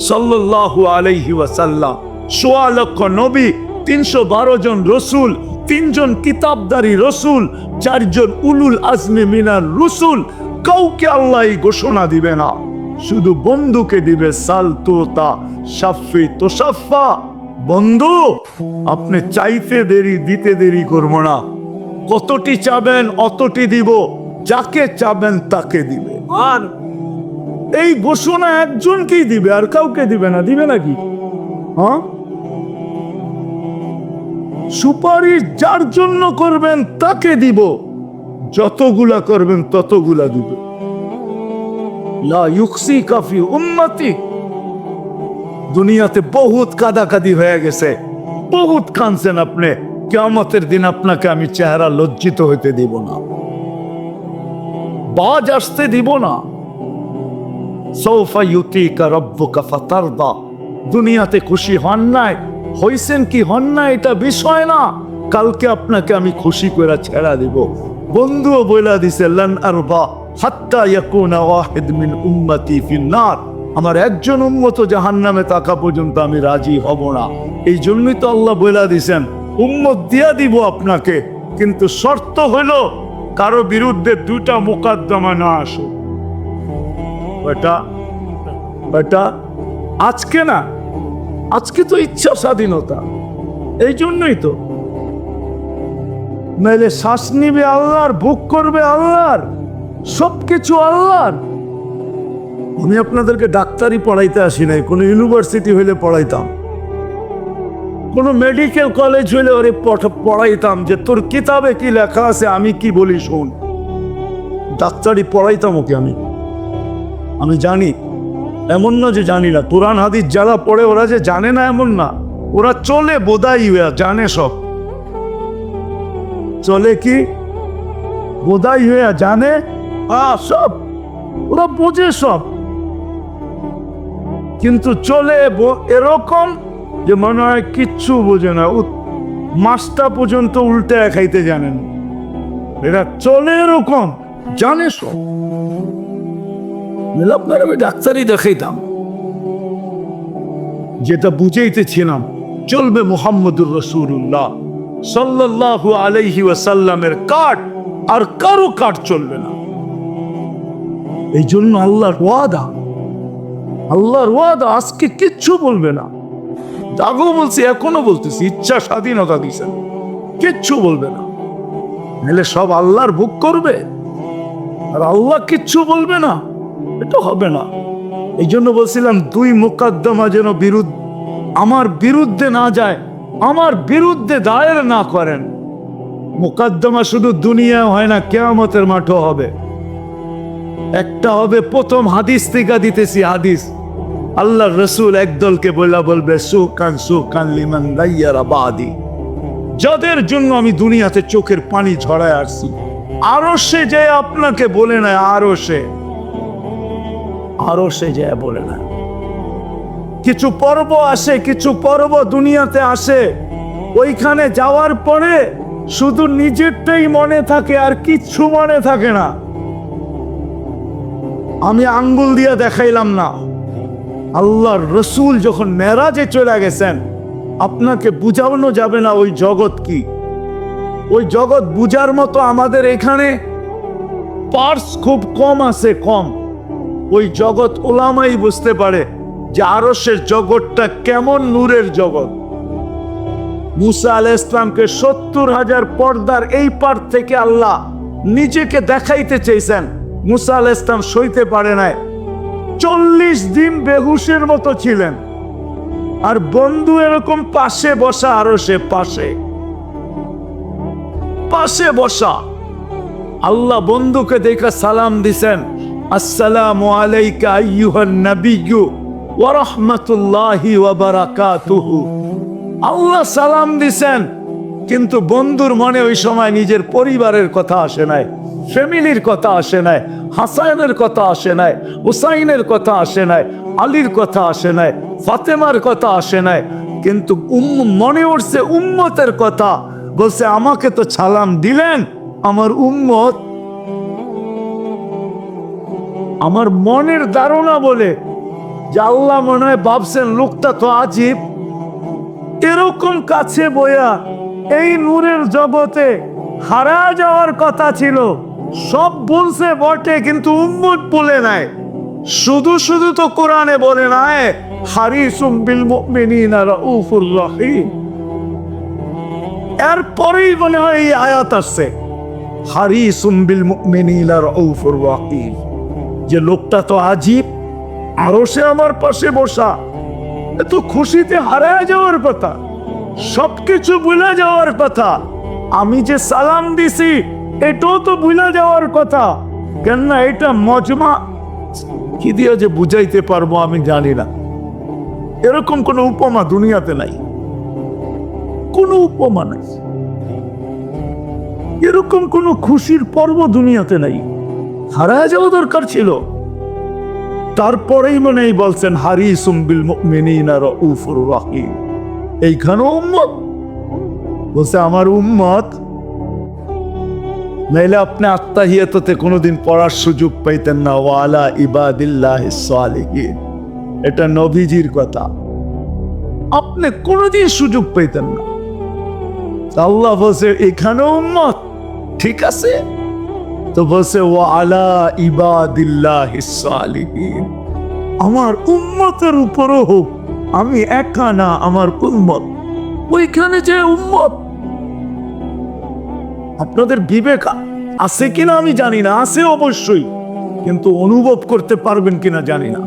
সাল্লাল্লাহু আলাইহি ওয়াসাল্লাম। ১৬ লক্ষ নবী, ৩১২ জন রসুল, ৩ জন কিতাবদারি রসুল, ৪ জন উলুল আজমি মিনার রসুল। কাউকে আল্লাহ ঘোষণা দিবে না, শুধু বন্ধুকে দিবে। সাল তোতা শাফি তোশাফা, বন্ধু আপনি চাইতে দেরি, দিতে দেরি করবো না। কতটি চাবেন অতটি দিব, যাকে চাবেন তাকে দিবে। আর এই ঘোষণা একজনকেই দিবে, আর কাউকে দিবে না। দিবে নাকি? হ্যাঁ, সুপারিশ যার জন্য করবেন তাকে দিব, যতগুলা করবেন ততগুলা দিব। লা ইউকসি কাফি উম্মতি। দুনিয়াতে বহুত কাদাকাদি হয়ে গেছে, বহুত কাঁদছেন আপনি। কিয়ামতের দিন আপনাকে আমি চেহারা লজ্জিত হইতে দিব না, বাজ আসতে দিব না। সৌফা ইউতিকা রাব্বুকা ফাতারদা। দুনিয়াতে খুশি হন নাই, হইছেন কি হন না এটা বিষয় না, কালকে আপনাকে আমি খুশি করে ছেড়া দিব। বন্ধুও বইলা দিছে লান আরবা হাত্তা ইয়াকুনা ওয়াহিদ মিন উম্মতি ফিন্নার। আমার একজন উম্মত জাহান্নামে থাকা পর্যন্ত আমি রাজি হব না। এই জন্যই তো আল্লাহ বইলা দিছেন উম্মত দিয়া দিব আপনাকে, কিন্তু শর্ত হইল কারো বিরুদ্ধে দুটা মোকদ্দমা না আসো। বেটা আজকে না, আজকে তো ইচ্ছা স্বাধীনতা, এই জন্যই তো। নাইলে শ্বাস নিবে আল্লাহর, ভোগ করবে আল্লাহর, সবকিছু আল্লাহর। আমি আপনাদেরকে ডাক্তারি পড়াইতে আসি নাই, কোনো ইউনিভার্সিটি হইলে পড়াইতাম, কোনো মেডিকেল কলেজ হইলে ওরে পড়াইতাম যে তোর কিতাবে কি লেখা আছে আমি কি বলি শোন। ডাক্তারি পড়াইতাম ওকে আমি জানি, এমন না যে জানি না। কোরআন হাদিস যারা পড়ে ওরা যে জানে না এমন না, ওরা চলে বোধাই হইয়া জানে সব। চলে কি বোধাই হইয়া জানে সব, ওরা বোঝে সব, কিন্তু চলে এরকম যে মনে হয় কিচ্ছু বোঝে না। মাছটা পর্যন্ত উল্টে খাইতে জানেন, এরা চলে এরকম, জানে সব। আপনার আমি ডাক্তারি দেখাইতাম, যেটা বুঝাইতেছিলাম চলবে মুহাম্মদুর রাসূলুল্লাহ সাল্লাল্লাহু আলাইহি ওয়াসাল্লামের কাট, আর কারো কাট চলবে না। এই জন্য আল্লাহর ওয়াদা আজকে কিচ্ছু বলবে না। আগেও বলছি, এখনো বলতেছি, ইচ্ছা স্বাধীনতা দিছেন, কিচ্ছু বলবে না। নাহলে সব আল্লাহর ভোগ করবে আর আল্লাহ কিচ্ছু বলবে না, এটা হবে না। এই জন্য বলছিলাম দুই মোকদ্দমা যেন আমার বিরুদ্ধে না যায়, আমার বিরুদ্ধে দায়ের না করেন। মোকদ্দমা শুধু দুনিয়া হয় না, কিয়ামতের মাঠও হবে। একটা হবে প্রথম হাদিস থেকে দিতেছি হাদিস, আল্লাহর রাসূল একদলকে বলবে সুকান লিমান গায়্যারা বাদি। যাদের জন্য আমি দুনিয়াতে চোখের পানি ঝরায় আসছি, আরো সে যে আপনাকে বলে না, আরো সে যে বলে না। কিছু পর্ব আসে, কিছু পর্ব দুনিয়াতে আসে, ওইখানে যাওয়ার পরে শুধু নিজেরটাই মনে থাকে আর কিচ্ছু মনে থাকে না। আমি আঙ্গুল দিয়ে দেখাইলাম না, আল্লাহর রাসূল যখন মেরাজে চলে গেছেন, আপনাকে বুঝানো যাবে না ওই জগৎ কি। ওই জগৎ বুঝার মতো আমাদের এখানে পার্স খুব কম আছে, কম। ওই জগৎ ওলামাই বুঝতে পারে যে আরশের জগৎটা কেমন নূরের জগৎ। মুসা আলাইহিস সালামকে 70,000 পর্দার এই পার থেকে আল্লাহ নিজেকে দেখাইতে চেয়েছেন, মুসা আলাইহিস সালাম সইতে পারে নাই। 40 দিন বেহুশের মতো ছিলেন, আর বন্ধু এরকম পাশে বসা, আরশে পাশে বসা। আল্লাহ বন্ধুকে দেখা সালাম দিছেন, আসসালামু আলাইকা আইয়ুহান নাবিয়্যু ওয়া রাহমাতুল্লাহি ওয়া বারাকাতুহু। আল্লাহ সালাম দিছেন, কিন্তু বন্ধুর মনে ওই সময় নিজের পরিবারের কথা আসে নাই, ফ্যামিলির কথা আসে নাই, হাসানের কথা আসে নাই, হুসাইনের কথা আসে নাই, আলীর কথা আসে নাই, ফাতেমার কথা আসে নাই, কিন্তু মনে উঠছে উম্মতের কথা। বলছে আমাকে তো সালাম দিলেন, আমার উম্মত। আমার মনের ধারণা বলে যে আল্লাহ মনে হয় ভাবছেন লোকটা তো আজীব, এরকম কাছে বইয়া এই নূরের জগতে হারা যাওয়ার কথা ছিল, সব বলছে বটে, কিন্তু উম্মত বলে নাই। শুধু তো কোরআনে বলে নাই হারিসুম বিল মুমিনিনা রাউফুর রহিম। এরপরেই মনে হয় এই আয়াত আসছে হারিসুম বিল মুমিনিনা রাউফুর রহিম, যে লোকটা তো আজীব, আরো সে আমার পাশে বসা, এত খুশিতে হারায় যাওয়ার কথা। সবকিছু ভুলে যাওয়ার কথা। আমি যে সালাম দিছি এটাও তো ভুলে যাওয়ার কথা। কেননা এটা মজমা, কি দিয়ে যে বুঝাইতে পারবো আমি জানি না। এরকম কোনো উপমা দুনিয়াতে নাই, কোনো উপমা নাই। এরকম কোনো খুশির পর্ব দুনিয়াতে নাই। হারায় যাওয়া দরকার ছিল। তারপরেই মনে বলছেন হারিসুম বিল মুমিনিনা রাউফুর রাহিম। এইখানে উম্মত বলছে আমার উম্মত, নাইলে আপনি আত্মাহিয়াতে কোনোদিন পড়ার সুযোগ পাইতেন না। ওয়ালা ইবাদিল্লাহিস সালিহিন, এটা নবীজির কথা, আপনি কোনোদিন সুযোগ পাইতেন না। আল্লাহ বলছে এখানে উম্মত, ঠিক আছে তো বলছে ওয়ালা ইবাদিল্লাহিস সালিহিন, আমার উম্মতের উপরও হোক। আমি একা না, আমার উম্মত। ওইখানে যে উম্মত, আপনাদের বিবেক আছে কিনা আমি জানি না, আছে অবশ্যই, কিন্তু অনুভব করতে পারবেন কিনা জানি না।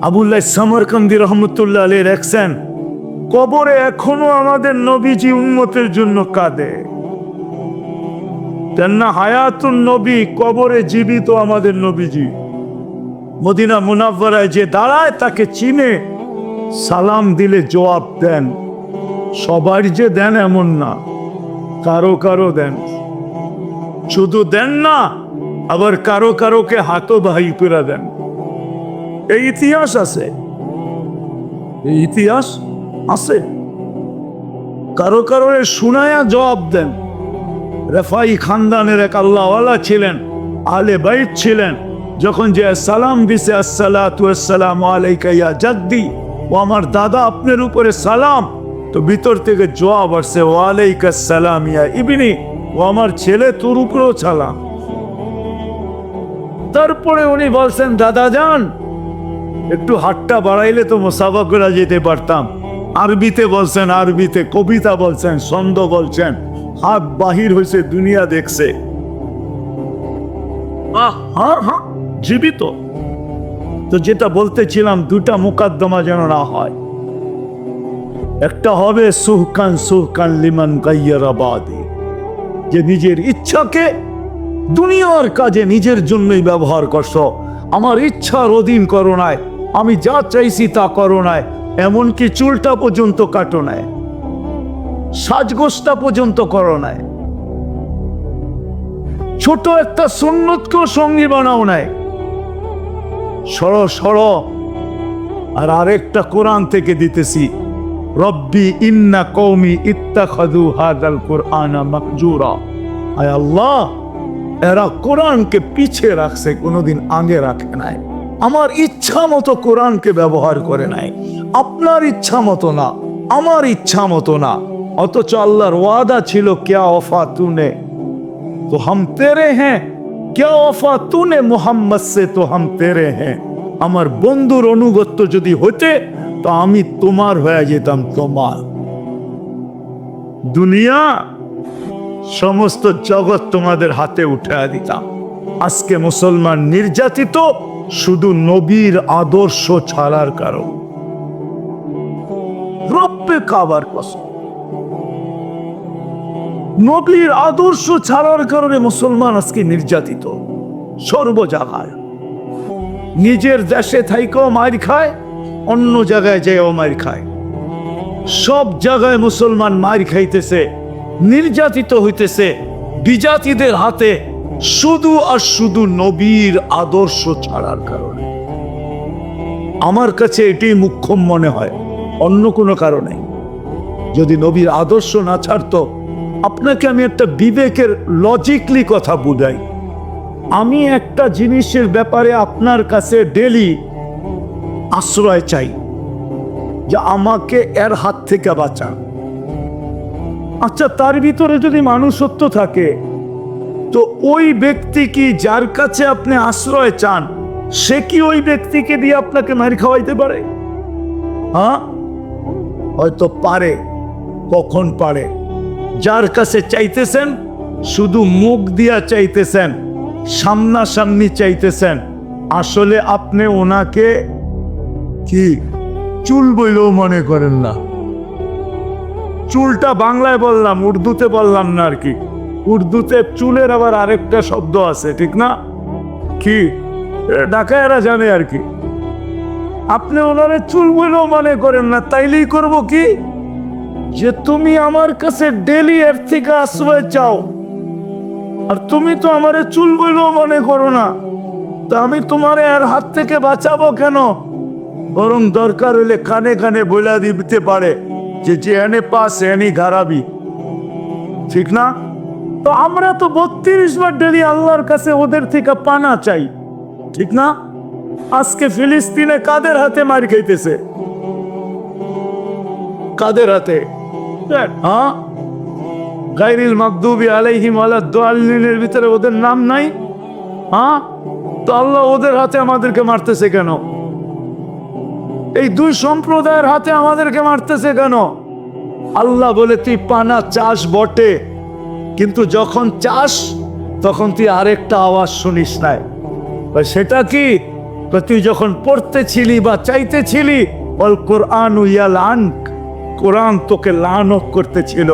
আবুল্লাহ সামরকান্দি রহমতুল্লাহ আলাইহি লেখছেন, কবরে এখনো আমাদের নবীজি উম্মতের জন্য কাঁদে। তেন্না হায়াতুন নবী, কবরে জীবিত আমাদের নবীজি। মদিনা মুনাওয়ারায় যে দাঁড়ায় তাকে চিনে, সালাম দিলে জবাব দেন। সবার যে দেন এমন না, কারো কারো দেন। শুধু দেন না, আবার কারো কারোকে হাতও বাহি করে দেন। এই ইতিহাস আছে, এই ইতিহাস আছে। কারো কারো শুনায়া জবাব দেন। রেফাই খানদানের এক আল্লাহওয়ালা ছিলেন, আহলে বাইত ছিলেন। যখন যে সালাম দিছে আসসালাতু ওয়াসসালামু আলাইকা ইয়া জাদ্দি, ও আমার দাদা আপনার উপরে সালাম, তো ভিতর থেকে জবাব আসছে ওয়ালাইকা সালাম ইয়া ইবনি, ও আমার ছেলে তোর উপরেও সালাম। তারপরে উনি বলছেন দাদা যান, একটু হাতটা বাড়াইলে তো মুসাফা করে যেতে পারতাম। আরবিতে বলছেন, আরবিতে কবিতা বলছেন, ছন্দ বলছেন, হাত বাহির হয়েছে, দুনিয়া দেখছে। হ্যাঁ হ্যাঁ, জীবিত। তো যেটা বলতেছিলাম, দুটা মুকদ্দমা যেন না হয়। একটা হবে সুহকান সুহকান লিমান গায়্যারা বাদি, যে নিজের ইচ্ছাকে দুনিয়ার কাজে নিজের জন্যই ব্যবহার করছো। আমার ইচ্ছার অধীন করো নাই, আমি যা চাইছি তা করো নাই, এমনকি চুলটা পর্যন্ত কাটো নাই, সাজগোজটা পর্যন্ত করো নাই, ছোট একটা সুন্নতকেও সঙ্গী বানাও নাই। সরো সরো। আর আরেকটা কোরআন থেকে দিতেছি, রব্বি ইন্না কওমি ইত্তাখাযু হাযাল কুরআনা মাহজুরা। আয় আল্লাহ, এরা কোরআনকে পিছে রাখছে, কোনোদিন আগে রাখে নাই। আমার ইচ্ছা মতো কোরআনকে ব্যবহার করে নাই, আপনার ইচ্ছা মতো না, আমার ইচ্ছা মতো না। অথচ আল্লাহর ওয়াদা ছিল, ক্যা ওফা তুনে তো হাম তেরে হ্যাঁ, ক্যা ওফা তুনে মুহাম্মদ সে তো হাম তেরে হ্যাঁ। আমার বন্ধুর অনুগত্য যদি হতে তো আমি তোমার হয়ে যেতাম, তোমার। দুনিয়া সমস্ত জগৎ তোমাদের হাতে উঠে দিতাম। আজকে মুসলমান নির্যাতিত শুধু নবীর আদর্শ ছাড়ার কারণ। রব্বে কাবার কসম, নবীর আদর্শ ছাড়ার কারণে মুসলমান আজকে নির্যাতিত সর্ব জায়গায়। নিজের দেশে থাইকেও মার খায়, অন্য জায়গায় যেও মার খায়। সব জায়গায় মুসলমান মার খাইতেছে, নির্যাতিত হইতেছে বিজাতিদের হাতে, শুধু আর শুধু নবীর আদর্শ ছাড়ার কারণে। আমার কাছে এটাই মুখ্যম মনে হয়, অন্য কোনো কারণে। যদি নবীর আদর্শ না ছাড়তো, আপনাকে আমি একটা বিবেকের লজিকলি কথা বুঝাই। আমি একটা জিনিসের ব্যাপারে আপনার কাছে ডেলি আশ্রয় চাই, যে আমাকে এর হাত থেকে বাঁচান। আচ্ছা, তার ভিতরে যদি মানুষত্ব থাকে, তো ওই ব্যক্তি কি, যার কাছে আপনি আশ্রয় চান, সে কি ওই ব্যক্তিকে দিয়ে আপনাকে মার খাওয়াইতে পারে? হ্যাঁ, হয়তো পারে। কখন পারে? যার কাছে চাইতেছেন শুধু মুখ দিয়া চাইতেছেন, সামনাসামনি চাইতেছেন, আসলে আপনি ওনাকে কি চুল বইলেও মনে করেন না। চুলটা বাংলায় বললাম, উর্দুতে বললাম না আর কি। উর্দুতে চুলের আবার আরেকটা শব্দ আছে, ঠিক না? কি ঢাকায়রা জানে আর কি। আপনি ওনারে চুল বলেও মনে করেন না, তাইলেই করব কি, যে তুমি আমার কাছে ডেলি এর থেকে আশ্রয় চাও, আর তুমি তো আমারে চুল বলেও মনে করো না, তা আমি তোমারে এর হাত থেকে বাঁচাবো কেন? বরং দরকার হলে কানে কানে বলে দিতে পারে যে যে এনে পাস এনি গারাবি, ঠিক না? তো আমরা তো 32 বার ডেলি আল্লাহর কাছে ওদের থেকে পানা চাই, ঠিক না? আজকে ফিলিস্তিনে কাদের হাতে মার খাইতেছে? কাদের হাতে? হ্যাঁ, গায়রিল মাগদুবি আলাইহিম ওয়ালাদ-দাল্লিনের ভিতরে ওদের নাম নাই? হ্যাঁ, তো আল্লাহ ওদের হাতে আমাদেরকে মারতেছে কেন? এই দুই সম্প্রদায়ের হাতে আমাদেরকে মারতেছে কেন? আল্লাহ বলে তুই পানা চাস বটে, কিন্তু যখন চাস তখন তুই আরেকটা আওয়াজ শুনিস নাই। সেটা কি? তুই যখন পড়তেছিলি বা চাইতেছিলি, অল কোরআনু ইয়ালানক, কোরআন তোকে লানত করতেছিল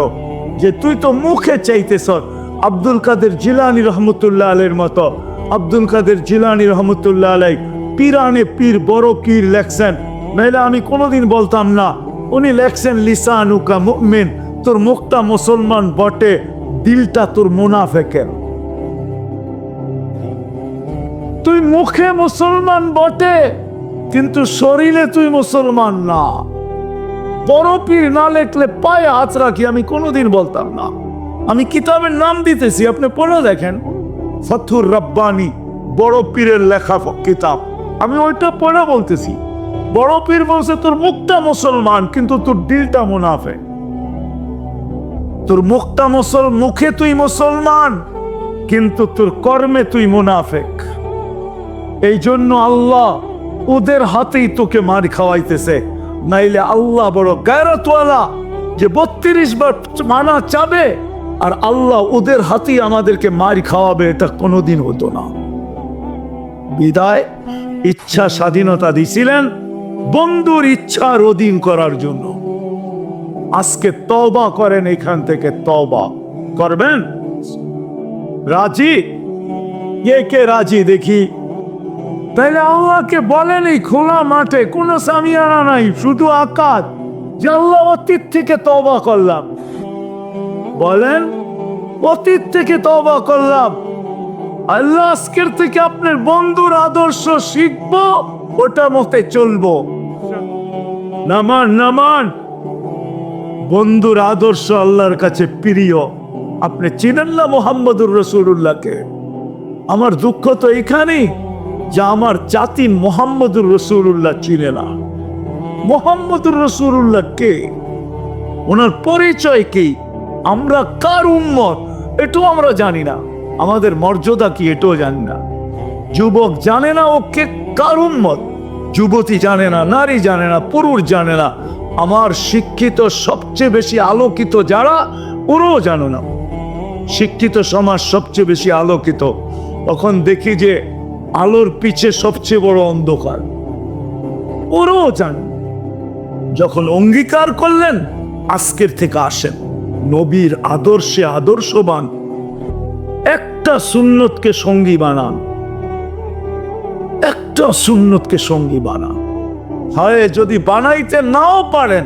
যে তুই তো মুখে চাইতেছ। আব্দুল কাদের জিলানী রহমতুল্লাহ আলাইহির মতো, আব্দুল কাদের জিলানী রহমতুল্লাহ আলাই পীরানে পীর বড় পীর লেখছেন, নাইলে আমি কোনোদিন বলতাম না। উনি লেখছেন লিসানুকা মুমিন, তোর মুখটা মুসলমান বটে, দিলটা তোর মুনাফিকের। তুই মুখে মুসলমান বটে, কিন্তু শরীরে তুই মুসলমান না। বড় পীর না লেখলে পায়ে হাত রাখি, আমি কোনোদিন বলতাম না। আমি কিতাবের নাম দিতেছি, আপনি পড়ে দেখেন, ফথুর রব্বানি, বড় পীরের লেখা কিতাব। আমি ওইটা পড়ে বলতেছি। বড় পীর বলছে তোর মুখটা মুসলমান, কিন্তু তোর দিলটা মুনাফিক। তোর মুখটা মুখে তুই মুসলমান, কিন্তু তোর কর্মে তুই মুনাফিক। এই জন্য আল্লাহ ওদের হাতেই তোকে মার খাওয়াইতেছে। নাইলে আল্লাহ বড় গায়রতওয়ালা, যে 32 বার মানা চাবে আর আল্লাহ ওদের হাতেই আমাদেরকে মার খাওয়াবে, এটা কোনোদিন হতো না। বিদায় ইচ্ছা স্বাধীনতা দিছিলেন বন্ধুর ইচ্ছার অধীন করার জন্য। আজকে তওবা করেন, এখান থেকে তওবা করবেন। রাজি? কে রাজি দেখি? তাইলে আল্লাহকে বলেনি খোলা মাঠে, কোনো সামিয়ানা নাই, শুধু আকাশ, যে আল্লাহ অতীত থেকে তওবা করলাম। বলেন, অতীত থেকে তওবা করলাম। আল্লাহ আজকের থেকে আপনার বন্ধুর আদর্শ শিখবো, ওটা মতে চলবো। নামান নামান, বন্ধুর আদর্শ আল্লাহর কাছে প্রিয়। আপনি চিনেন না মুহাম্মদুর রাসূলুল্লাহকে? আমার দুঃখ তো এখানেই যে আমার জাতি মুহাম্মদুর রাসূলুল্লাহ চিনে না। মুহাম্মদুর রাসূলুল্লাহ কে? ওনার পরিচয় কি? আমরা কার উম্মত এটাও আমরা জানি না। আমাদের মর্যাদা কি এটাও জানি না। যুবক জানে না ও কে, কার উম্মত। যুবতী জানে না, নারী জানে না, পুরুষ জানে না। আমার শিক্ষিত সবচেয়ে বেশি আলোকিত যারা, ওরাও জানো না। শিক্ষিত সমাজ সবচেয়ে বেশি আলোকিত। তখন দেখি যে আলোর পিছে সবচেয়ে বড় অন্ধকার, ওরাও জান। যখন অঙ্গীকার করলেন আজকের থেকে আসেন নবীর আদর্শে আদর্শবান, একটা সুন্নতকে সঙ্গী বানান, একটা সুন্নতকে সঙ্গী বানান। হয় যদি বানাইতে নাও পারেন,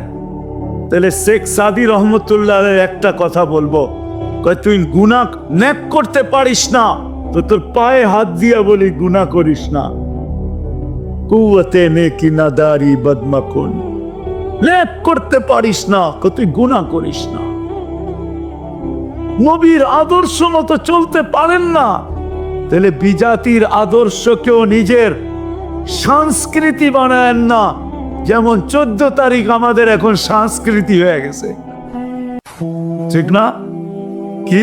তাহলে শেখ সাদি রহমতুল্লাহ একটা কথা বলবো, তুই গুনাহ নেক করতে পারিস না, তো তোর পায়ে হাত দিয়া বলি গুনাহ করিস না। কুওয়াতে নেকি নাদারি বদমাকুন, নেক করতে পারিস না, তুই গুনাহ করিস না। নবীর আদর্শ মতো চলতে পারেন না, তাহলে বিজাতির আদর্শকেও নিজের সংস্কৃতি বানায়েন না। যেমন 14 তারিখ আমাদের এখন সংস্কৃতি হয়ে গেছে, ঠিক না? কি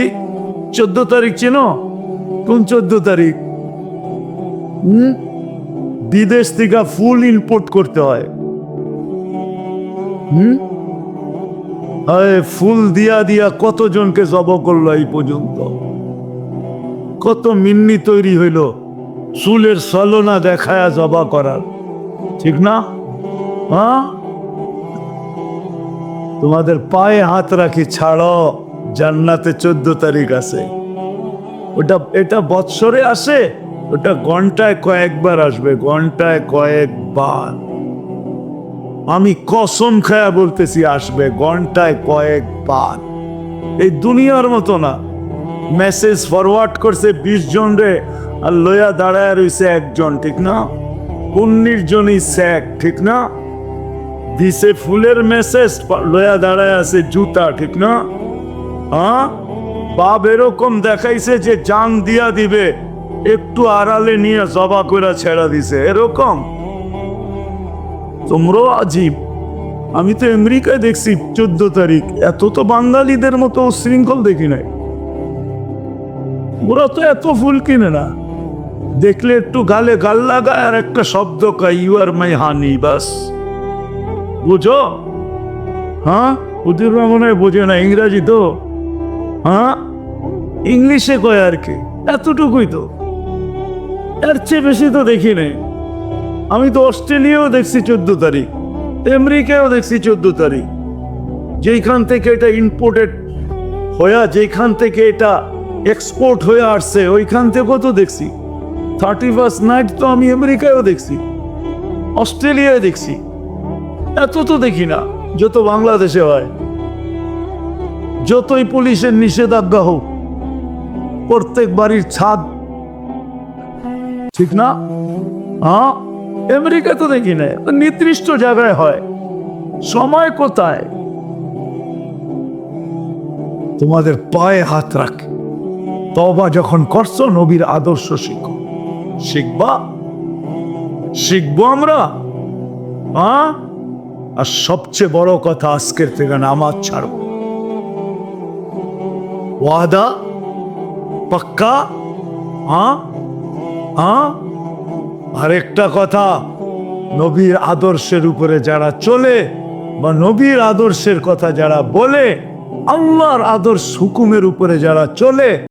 14 তারিখ চেনো? কোন 14 তারিখ? বিদেশ থেকে ফুল ইম্পোর্ট করতে হয়। ফুল দিয়া দিয়া কতজনকে জব করলো এই পর্যন্ত, কত মিন্নি তৈরি হইল চুলের ছলনা দেখায়া জবা করার, ঠিক না? হ্যাঁ, তো তোমাদের পায়ে হাত রাখি, ছাড়ো। জান্নাতে 14 তারিখ আছে। এটা বৎসরে আসে, ওটা ঘন্টায় কয়েকবার আসবে, ঘন্টায় কয়েকবার। আমি কসম খায়া বলতেছি আসবে ঘন্টায় কয়েকবার। এই দুনিয়ার মতো না, মেসেজ ফরওয়ার্ড করছে 20 জন রে, আর লয়া দাঁড়ায় রয়েছে একজন, ঠিক না? 19 জনই স্যাক, ঠিক না? দিছে ফুলের মেসেজ, লয়া দাঁড়ায় আছে জুতা, ঠিক না? হ্যাঁ, বাপ এরকম দেখাইছে যে জান দিয়া দিবে, একটু আড়ালে নিয়ে জবা করে ছেড়া দিছে, এরকম। তোমরাও আজীব। আমি তো আমেরিকায় দেখছি 14 তারিখ, এত তো বাঙালিদের মতো শৃঙ্খল দেখি নাই। ওরা তো এত ফুল কিনে না, দেখলে একটু গালে গাল লাগায় আর একটা শব্দ কয়, ইউ আর মাই হানি, বাস। বুঝো? হ্যাঁ, ওদের মনে হয় বোঝে না ইংরাজি তো। হ্যাঁ, ইংলিশে কয় আর কি, এতটুকুই তো, এর চেয়ে বেশি তো দেখি নাই। আমি তো অস্ট্রেলিয়াও দেখছি 14 তারিখ, আমেরিকাও দেখছি 14 তারিখ। যেখান থেকে এটা ইম্পোর্টেড হয়ে, যেখান থেকে এটা এক্সপোর্ট হয়ে আসছে, ওইখান থেকেও তো দেখছি। 31st নাইট তো আমি আমেরিকায়ও দেখছি, অস্ট্রেলিয়ায় দেখছি। এত তো দেখি না যত বাংলাদেশে হয়। যতই পুলিশের নিষেধাজ্ঞা হোক, প্রত্যেক বাড়ির ছাদ, ঠিক না? হ্যাঁ, আমেরিকা তো দেখি না, নির্দিষ্ট জায়গায় হয়। সময় কোথায়? তোমাদের পায়ে হাত রাখে, তওবা যখন করছো, নবীর আদর্শ শিখো। শিখবো আমরা। হ্যাঁ, আর সবচেয়ে বড় কথা, আজকের থেকে নামাজ ছাড়বো। ওয়াদা পাক্কা? হ্যাঁ হ্যাঁ। আরেকটা কথা, নবীর আদর্শের উপরে যারা চলে বা নবীর আদর্শের কথা যারা বলে, আল্লাহর আদর্শ হুকুমের উপরে যারা চলে,